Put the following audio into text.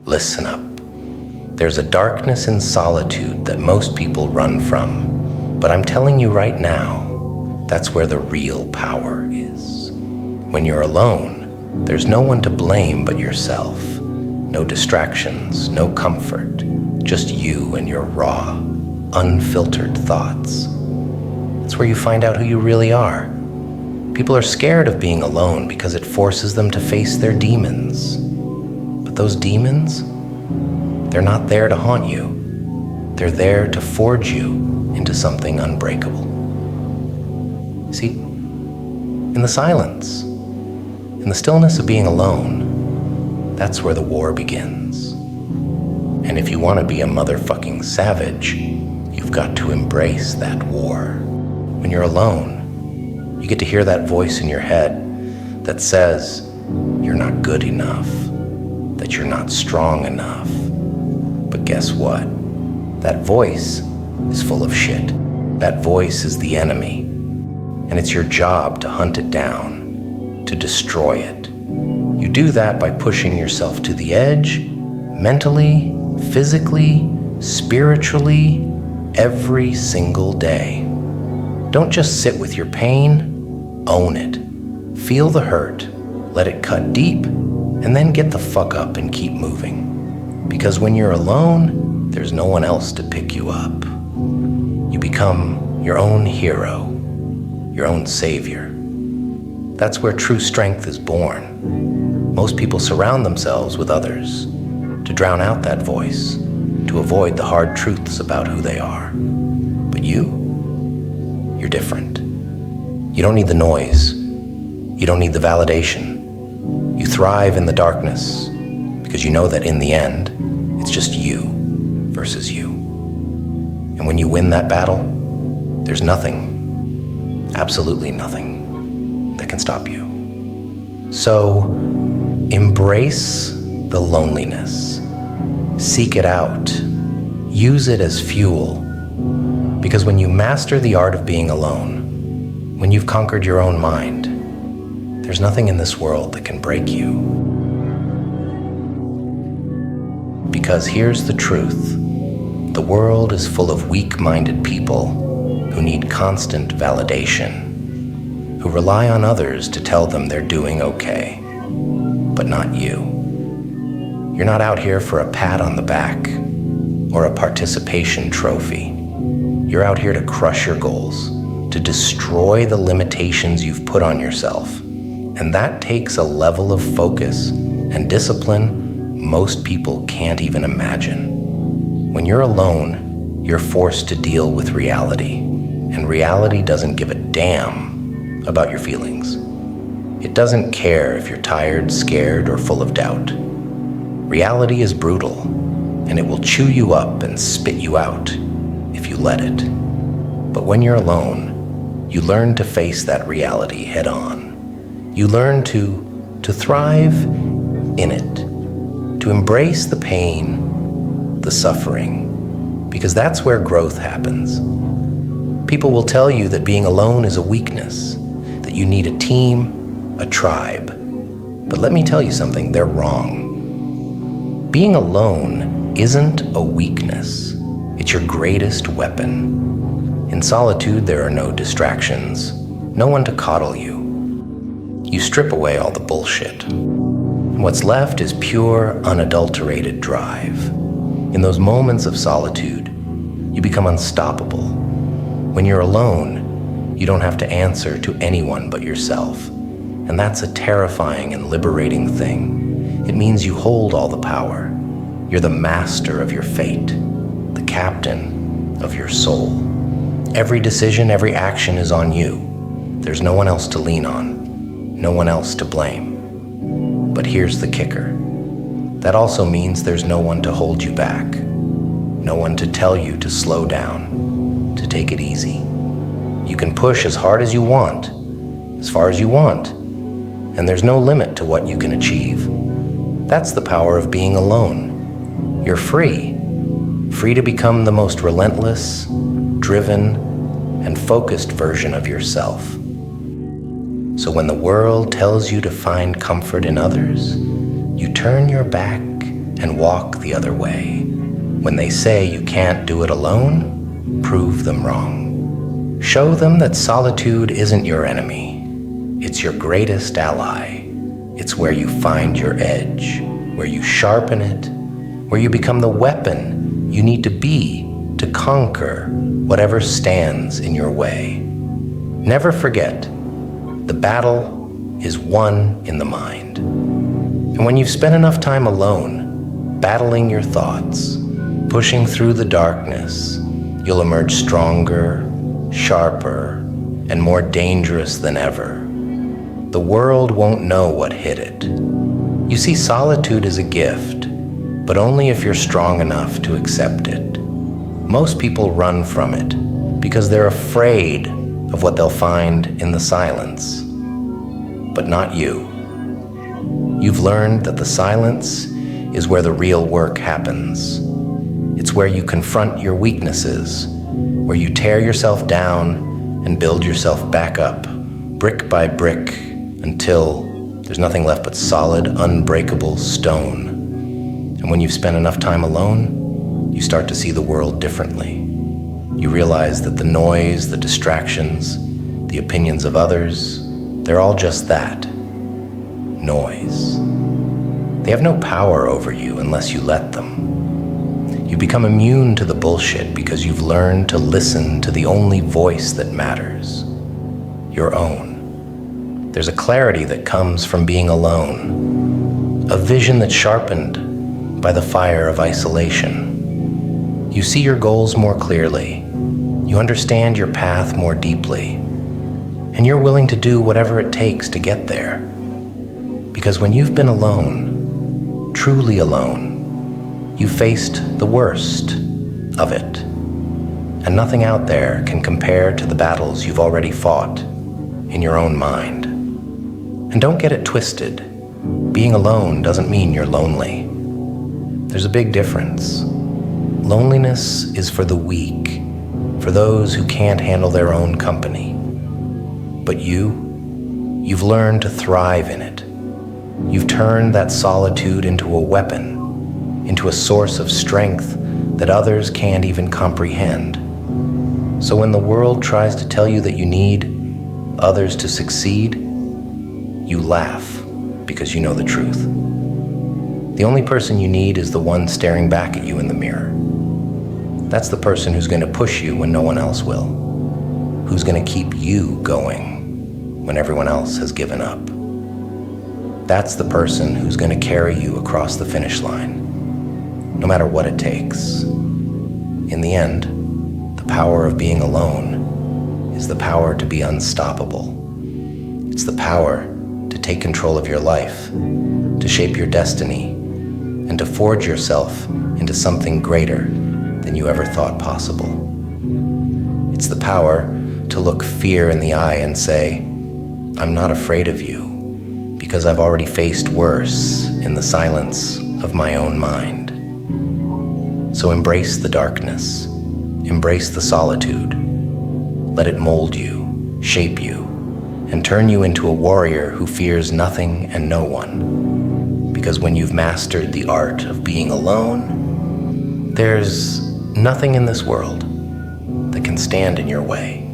Listen up. There's a darkness in solitude that most people run from, but I'm telling you right now, that's where the real power is. When you're alone, there's no one to blame but yourself. No distractions, no comfort, just you and your raw, unfiltered thoughts. It's where you find out who you really are. People are scared of being alone because it forces them to face their demons. But those demons, they're not there to haunt you. They're there to forge you into something unbreakable. See, in the silence, in the stillness of being alone, that's where the war begins. And if you want to be a motherfucking savage, you've got to embrace that war. When you're alone, you get to hear that voice in your head that says you're not good enough, that you're not strong enough. But guess what? That voice is full of shit. That voice is the enemy. And it's your job to hunt it down, to destroy it. You do that by pushing yourself to the edge, mentally, physically, spiritually, every single day. Don't just sit with your pain, own it. Feel the hurt, let it cut deep, and then get the fuck up and keep moving. Because when you're alone, there's no one else to pick you up. You become your own hero, your own savior. That's where true strength is born. Most people surround themselves with others to drown out that voice, to avoid the hard truths about who they are. But you're different. You don't need the noise. You don't need the validation. You thrive in the darkness because you know that in the end, it's just you versus you. And when you win that battle, there's nothing, absolutely nothing, that can stop you. So embrace the loneliness. Seek it out. Use it as fuel. Because when you master the art of being alone, when you've conquered your own mind, there's nothing in this world that can break you. Because here's the truth. The world is full of weak-minded people who need constant validation, who rely on others to tell them they're doing okay, but not you. You're not out here for a pat on the back or a participation trophy. You're out here to crush your goals, to destroy the limitations you've put on yourself. And that takes a level of focus and discipline most people can't even imagine. When you're alone, you're forced to deal with reality, and reality doesn't give a damn about your feelings. It doesn't care if you're tired, scared, or full of doubt. Reality is brutal, and it will chew you up and spit you out if you let it. But when you're alone, you learn to face that reality head on. You learn to thrive in it, to embrace the pain, the suffering, because that's where growth happens. People will tell you that being alone is a weakness, that you need a team, a tribe. But let me tell you something, they're wrong. Being alone isn't a weakness. It's your greatest weapon. In solitude, there are no distractions, no one to coddle you. You strip away all the bullshit. And what's left is pure, unadulterated drive. In those moments of solitude, you become unstoppable. When you're alone, you don't have to answer to anyone but yourself. And that's a terrifying and liberating thing. It means you hold all the power. You're the master of your fate, the captain of your soul. Every decision, every action is on you. There's no one else to lean on, no one else to blame. But here's the kicker. That also means there's no one to hold you back, no one to tell you to slow down, to take it easy. You can push as hard as you want, as far as you want, and there's no limit to what you can achieve. That's the power of being alone. You're free to become the most relentless, driven, and focused version of yourself. So when the world tells you to find comfort in others, you turn your back and walk the other way. When they say you can't do it alone, prove them wrong. Show them that solitude isn't your enemy. It's your greatest ally. It's where you find your edge, where you sharpen it, where you become the weapon you need to be to conquer whatever stands in your way. Never forget, the battle is won in the mind. And when you've spent enough time alone, battling your thoughts, pushing through the darkness, you'll emerge stronger, sharper, and more dangerous than ever. The world won't know what hit it. You see, solitude is a gift, but only if you're strong enough to accept it. Most people run from it because they're afraid of what they'll find in the silence. But not you. You've learned that the silence is where the real work happens. It's where you confront your weaknesses, where you tear yourself down and build yourself back up, brick by brick, until there's nothing left but solid, unbreakable stone. And when you've spent enough time alone, you start to see the world differently. You realize that the noise, the distractions, the opinions of others, they're all just that, noise. They have no power over you unless you let them. You become immune to the bullshit because you've learned to listen to the only voice that matters, your own. There's a clarity that comes from being alone, a vision that's sharpened by the fire of isolation. You see your goals more clearly, you understand your path more deeply, and you're willing to do whatever it takes to get there. Because when you've been alone, truly alone, you faced the worst of it, and nothing out there can compare to the battles you've already fought in your own mind. And don't get it twisted. Being alone doesn't mean you're lonely. There's a big difference. Loneliness is for the weak, for those who can't handle their own company. But you've learned to thrive in it. You've turned that solitude into a weapon, into a source of strength that others can't even comprehend. So when the world tries to tell you that you need others to succeed, you laugh because you know the truth. The only person you need is the one staring back at you in the mirror. That's the person who's going to push you when no one else will, who's going to keep you going when everyone else has given up. That's the person who's going to carry you across the finish line, no matter what it takes. In the end, the power of being alone is the power to be unstoppable. It's the power to take control of your life, to shape your destiny, and to forge yourself into something greater than you ever thought possible. It's the power to look fear in the eye and say, I'm not afraid of you, because I've already faced worse in the silence of my own mind. So embrace the darkness, embrace the solitude, let it mold you, shape you, and turn you into a warrior who fears nothing and no one. Because when you've mastered the art of being alone, there's nothing in this world that can stand in your way.